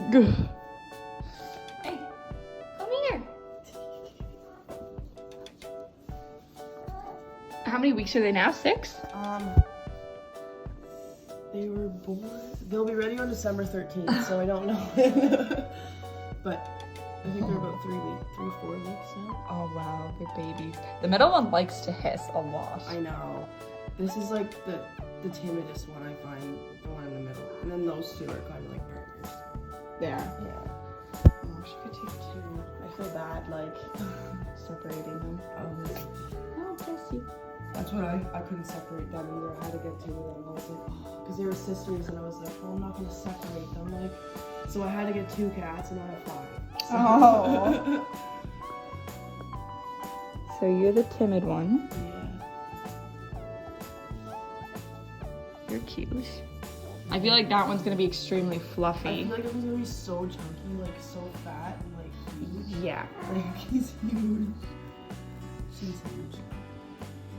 Hey, come here. How many weeks are they now? 6? They were born. They'll be ready on December 13th, so I don't know. But I think they're about 3, 4 weeks now. Oh wow, they're babies. The middle one likes to hiss a lot. I know. This is like the timidest one I find, the one in the middle. And then those two are kind of like partners. Yeah. Yeah. Oh, she could take 2. I feel bad, like, separating them. Oh, bless you. That's what I couldn't separate them either. I had to get 2 of them. I was like, oh, because they were sisters, and I was like, well, I'm not gonna separate them. Like, so I had to get 2 cats, and I have 5. So. Oh. So you're the timid one. Yeah. You're cute. I feel like that one's gonna be extremely fluffy. I feel like it was gonna be so chunky, like so fat and like huge. Yeah. Like he's huge. She's huge.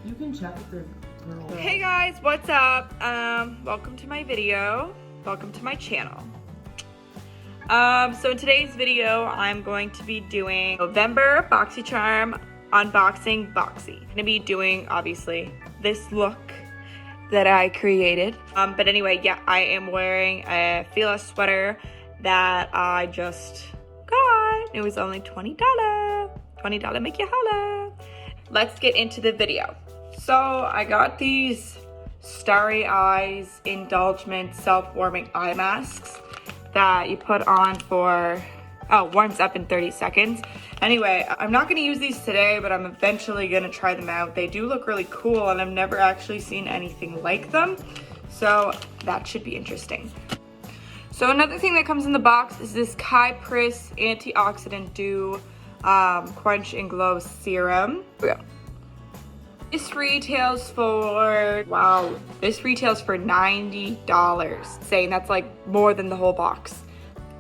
You can check if they're girls. Hey guys, what's up? Welcome to my video. Welcome to my channel. So in today's video, I'm going to be doing November Boxycharm unboxing Boxy. I'm gonna be doing obviously this look that I created. But anyway, yeah, I am wearing a Fila sweater that I just got. It was only $20. $20 make you holla. Let's get into the video. So I got these Starry Eyes Indulgent Self-Warming Eye Masks that you put on for, warms up in 30 seconds. Anyway, I'm not gonna use these today, but I'm eventually gonna try them out. They do look really cool, and I've never actually seen anything like them. So that should be interesting. So another thing that comes in the box is this Kypris Antioxidant Dew Quench and Glow Serum. This retails for, wow, this retails for $90, saying that's like more than the whole box.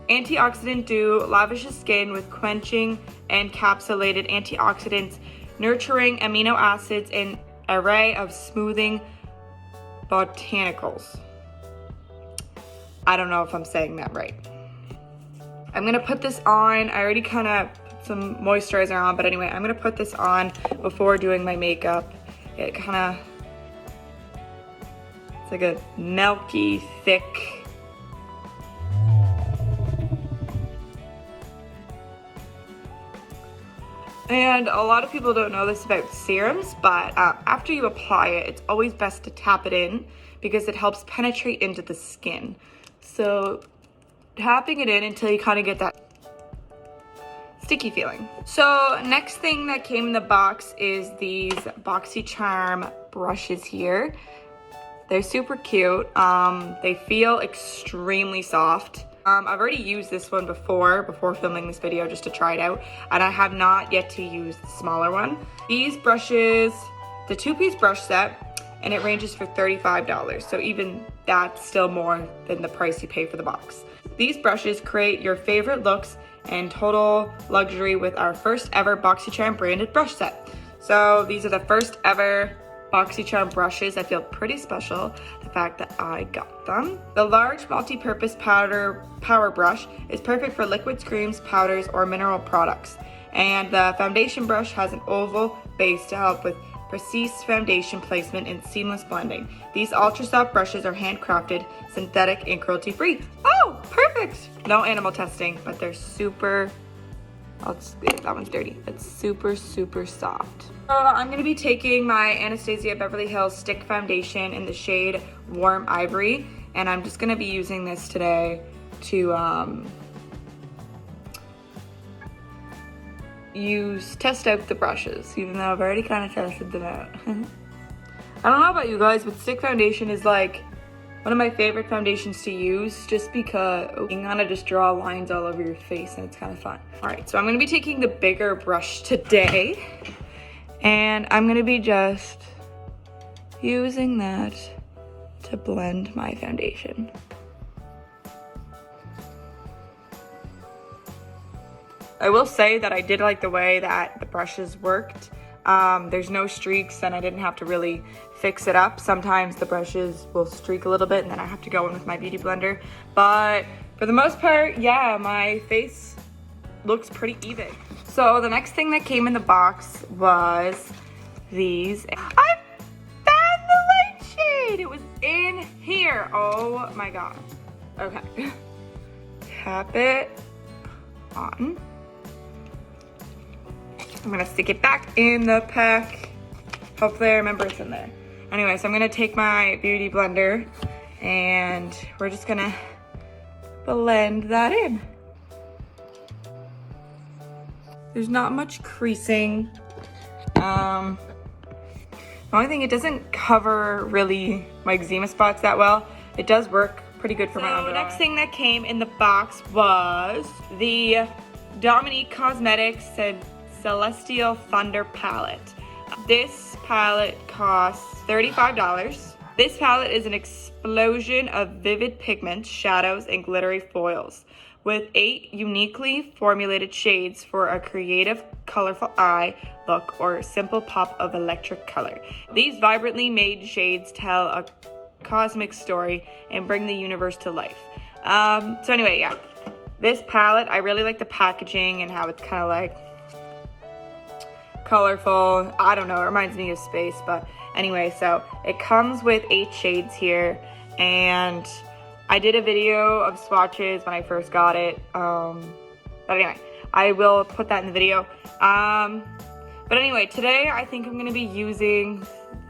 Antioxidant Dew lavishes skin with quenching and encapsulated antioxidants, nurturing amino acids, and array of smoothing botanicals. I don't know if I'm saying that right. I'm gonna put this on. I already kind of put some moisturizer on, but anyway, I'm gonna put this on before doing my makeup. It kind of, it's like a milky, thick, and a lot of people don't know this about serums, but after you apply it, it's always best to tap it in because it helps penetrate into the skin. So tapping it in until you kind of get that sticky feeling. So next thing that came in the box is these Boxycharm brushes here. They're super cute. They feel extremely soft. I've already used this one before filming this video just to try it out, and I have not yet to use the smaller one. These brushes, the 2-piece brush set, and it ranges for $35. So even that's still more than the price you pay for the box. These brushes create your favorite looks and total luxury with our first ever Boxycharm branded brush set. So these are the first ever Boxycharm brushes. I feel pretty special, the fact that I got them. The large multi-purpose power brush is perfect for liquids, creams, powders, or mineral products. And the foundation brush has an oval base to help with precise foundation placement and seamless blending. These ultra soft brushes are handcrafted, synthetic, and cruelty free. Oh, perfect! No animal testing, but they're super, that one's dirty. It's super, super soft. So I'm gonna be taking my Anastasia Beverly Hills Stick Foundation in the shade Warm Ivory, and I'm just gonna be using this today to test out the brushes, even though I've already kind of tested them out. I don't know about you guys, but stick foundation is like one of my favorite foundations to use, just because you can kind of just draw lines all over your face and it's kind of fun. All right, so I'm gonna be taking the bigger brush today, and I'm gonna be just using that to blend my foundation. I will say that I did like the way that the brushes worked. There's no streaks, and I didn't have to really fix it up. Sometimes the brushes will streak a little bit and then I have to go in with my beauty blender. But for the most part, yeah, my face looks pretty even. So the next thing that came in the box was these. I found the light shade. It was in here. Oh my god. Okay. Tap it on. I'm gonna stick it back in the pack. Hopefully I remember it's in there. Anyway, so I'm gonna take my beauty blender and we're just gonna blend that in. There's not much creasing. The only thing, it doesn't cover really my eczema spots that well. It does work pretty good for my under eye. The next thing that came in the box was the Dominique Cosmetics Celestial Thunder palette. This palette costs $35. This palette is an explosion of vivid pigments, shadows, and glittery foils, with 8 uniquely formulated shades for a creative, colorful eye look or a simple pop of electric color. These vibrantly made shades tell a cosmic story and bring the universe to life. So anyway, yeah, this palette, I really like the packaging and how it's kind of like colorful. I don't know, it reminds me of space, but anyway, so it comes with 8 shades here, and I did a video of swatches when I first got it, but anyway, I will put that in the video. But anyway, today I think I'm gonna be using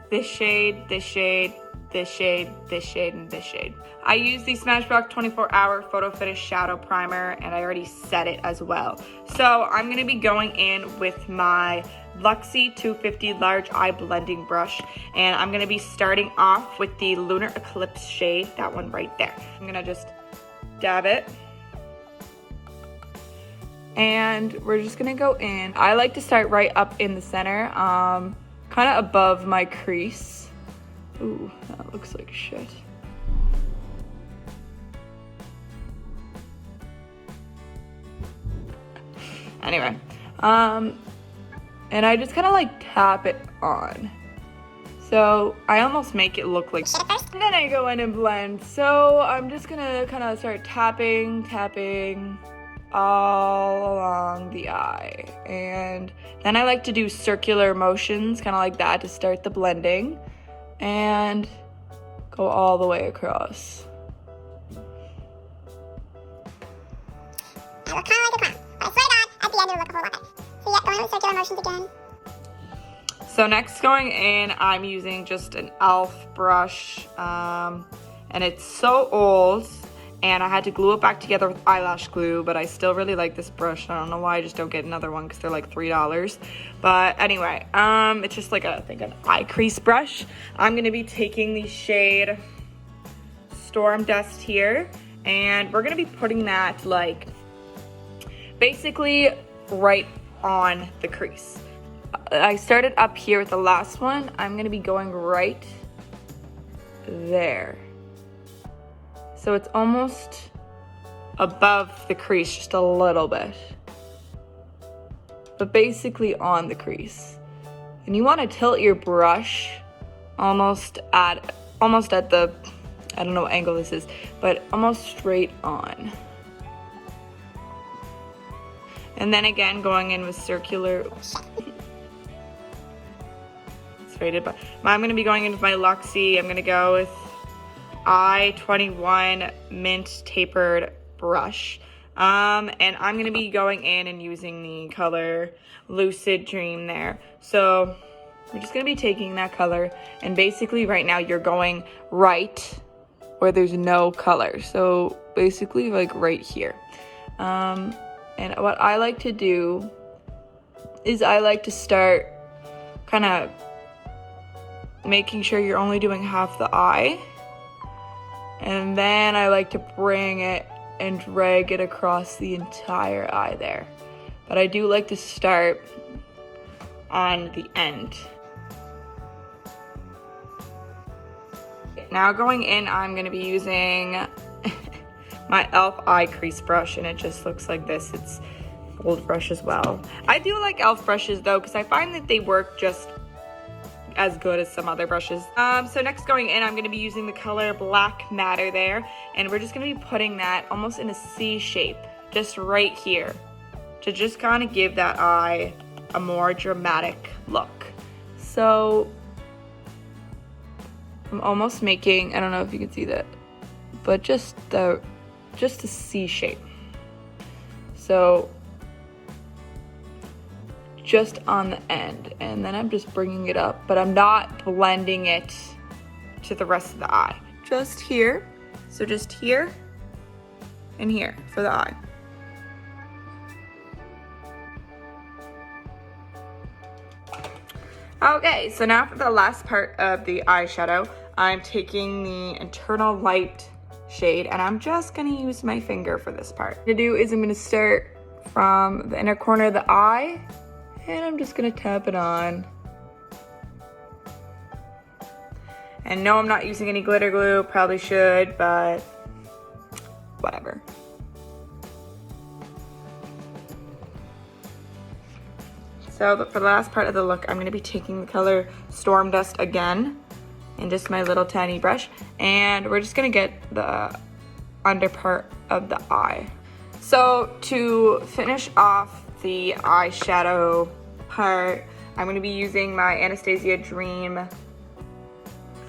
this shade, this shade, this shade, this shade, and this shade. I use the Smashbox 24-hour Photo Finish Shadow Primer, and I already set it as well. So I'm gonna be going in with my Luxie 250 Large Eye Blending Brush, and I'm gonna be starting off with the Lunar Eclipse shade, that one right there. I'm gonna just dab it, and we're just gonna go in. I like to start right up in the center, kind of above my crease. Ooh, that looks like shit. Anyway, and I just kind of like tap it on. So I almost make it look like shit first, and then I go in and blend. So I'm just gonna kind of start tapping all along the eye. And then I like to do circular motions, kind of like that, to start the blending, and go all the way across. I look kind of like a clown, but I swear to God, at the end it'll look a whole lot better. So yeah, going with circular motions again. So next, going in, I'm using just an e.l.f. brush, and it's so old, and I had to glue it back together with eyelash glue, but I still really like this brush. I don't know why I just don't get another one, because they're like $3. But anyway, it's just like I think an eye crease brush. I'm gonna be taking the shade Storm Dust here, and we're gonna be putting that like basically right on the crease. I started up here with the last one. I'm gonna be going right there. So it's almost above the crease, just a little bit. But basically on the crease. And you wanna tilt your brush almost at the, I don't know what angle this is, but almost straight on. And then again, going in with circular, but I'm going to be going in with my Luxie. I'm going to go with I-21 Mint Tapered Brush. And I'm going to be going in and using the color Lucid Dream there. So we're just going to be taking that color, and basically right now you're going right where there's no color. So basically like right here. And what I like to do is I like to start kind of making sure you're only doing half the eye, and then I like to bring it and drag it across the entire eye there. But I do like to start on the end. Now going in, I'm going to be using my e.l.f. eye crease brush, and it just looks like this. It's gold brush as well. I do like e.l.f. brushes though, because I find that they work just as good as some other brushes. So next going in, I'm gonna be using the color Black Matter there, and we're just gonna be putting that almost in a C shape, just right here, to just kind of give that eye a more dramatic look. So I'm almost making, I don't know if you can see that, but just a C shape. So just on the end, and then I'm just bringing it up, but I'm not blending it to the rest of the eye. Just here, so just here and here for the eye. Okay, so now for the last part of the eyeshadow, I'm taking the Internal Light shade, and I'm just gonna use my finger for this part. What I'm gonna do is I'm gonna start from the inner corner of the eye, and I'm just gonna tap it on. And no, I'm not using any glitter glue, probably should, but whatever. So for the last part of the look, I'm gonna be taking the color Storm Dust again in just my little tiny brush, and we're just gonna get the under part of the eye. So to finish off the eyeshadow part, I'm gonna be using my Anastasia Dream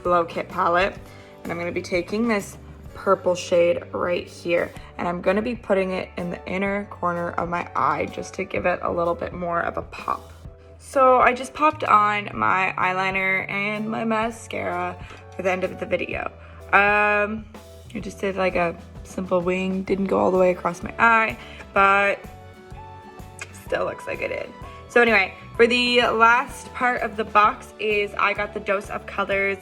Glow Kit palette, and I'm gonna be taking this purple shade right here, and I'm gonna be putting it in the inner corner of my eye just to give it a little bit more of a pop. So I just popped on my eyeliner and my mascara for the end of the video. I just did like a simple wing, didn't go all the way across my eye, but still looks like I did. So anyway, for the last part of the box is I got the Dose of Colors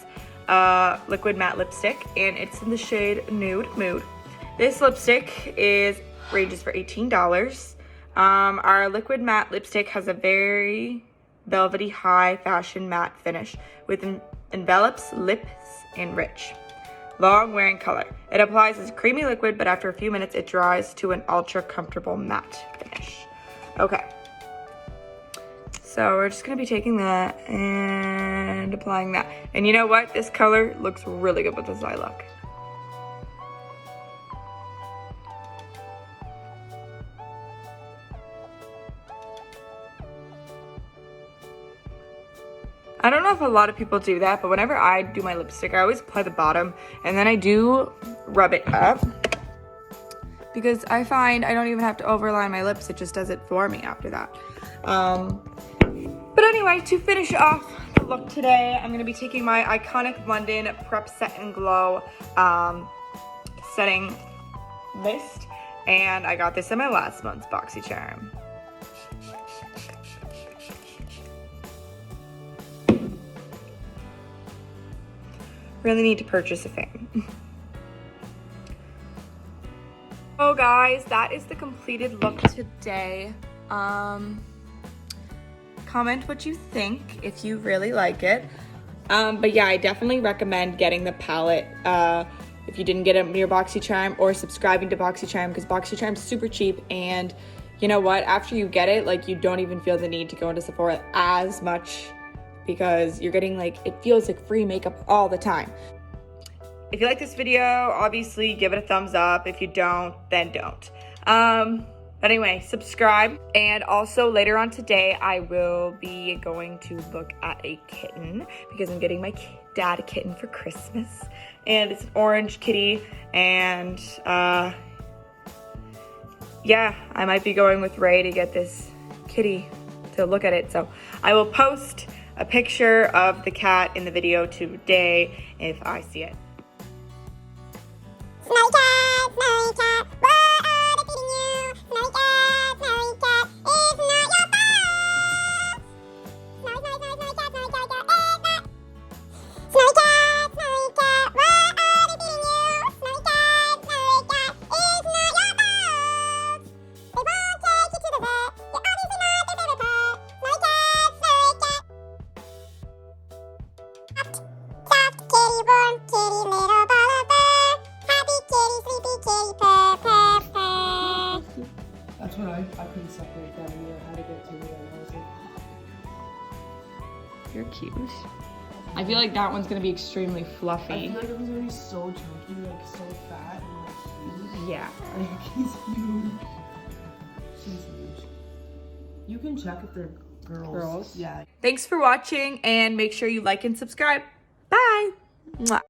liquid matte lipstick, and it's in the shade Nude Mood. This lipstick ranges for $18. Our liquid matte lipstick has a very velvety high fashion matte finish with envelops lips and rich long wearing color. It applies as a creamy liquid, but after a few minutes it dries to an ultra comfortable matte finish. Okay, so we're just gonna be taking that and applying that. And you know what? This color looks really good with this eye look. I don't know if a lot of people do that, but whenever I do my lipstick, I always apply the bottom and then I do rub it up, because I find I don't even have to overline my lips, it just does it for me after that. But anyway, to finish off the look today, I'm gonna be taking my Iconic London Prep Set and Glow setting mist, and I got this in my last month's Boxycharm. Really need to purchase a fan. So guys, that is the completed look today. Comment what you think if you really like it. But yeah, I definitely recommend getting the palette if you didn't get it near Boxycharm, or subscribing to Boxycharm, because Boxycharm's super cheap, and you know what? After you get it, like, you don't even feel the need to go into Sephora as much, because you're getting, like, it feels like free makeup all the time. If you like this video, obviously give it a thumbs up. If you don't, then don't. But anyway, subscribe. And also later on today, I will be going to look at a kitten, because I'm getting my dad a kitten for Christmas. And it's an orange kitty. And yeah, I might be going with Ray to get this kitty to look at it. So I will post a picture of the cat in the video today if I see it. Smelly cat, what are they feeding you? Smelly cat, it's not your fault. Smelly cat, it's not. Smelly cat, what are they feeding you? Smelly cat, it's not your fault. They won't take you to the vet. You're obviously not their favorite pet. Smelly cat. Soft kitty, warm kitty, little ball of fur. Happy kitty, sleepy kitty, purr, purr, purr. That's when I couldn't separate them either. I had to get to it, and I was like, You're cute. I feel like that one's gonna be extremely I fluffy. feel like if he's gonna be so chunky, like so fat and like huge. Yeah. Like he's huge. She's huge. You can check if they're girls. Yeah. Thanks for watching, and make sure you like and subscribe. Bye. Mwah.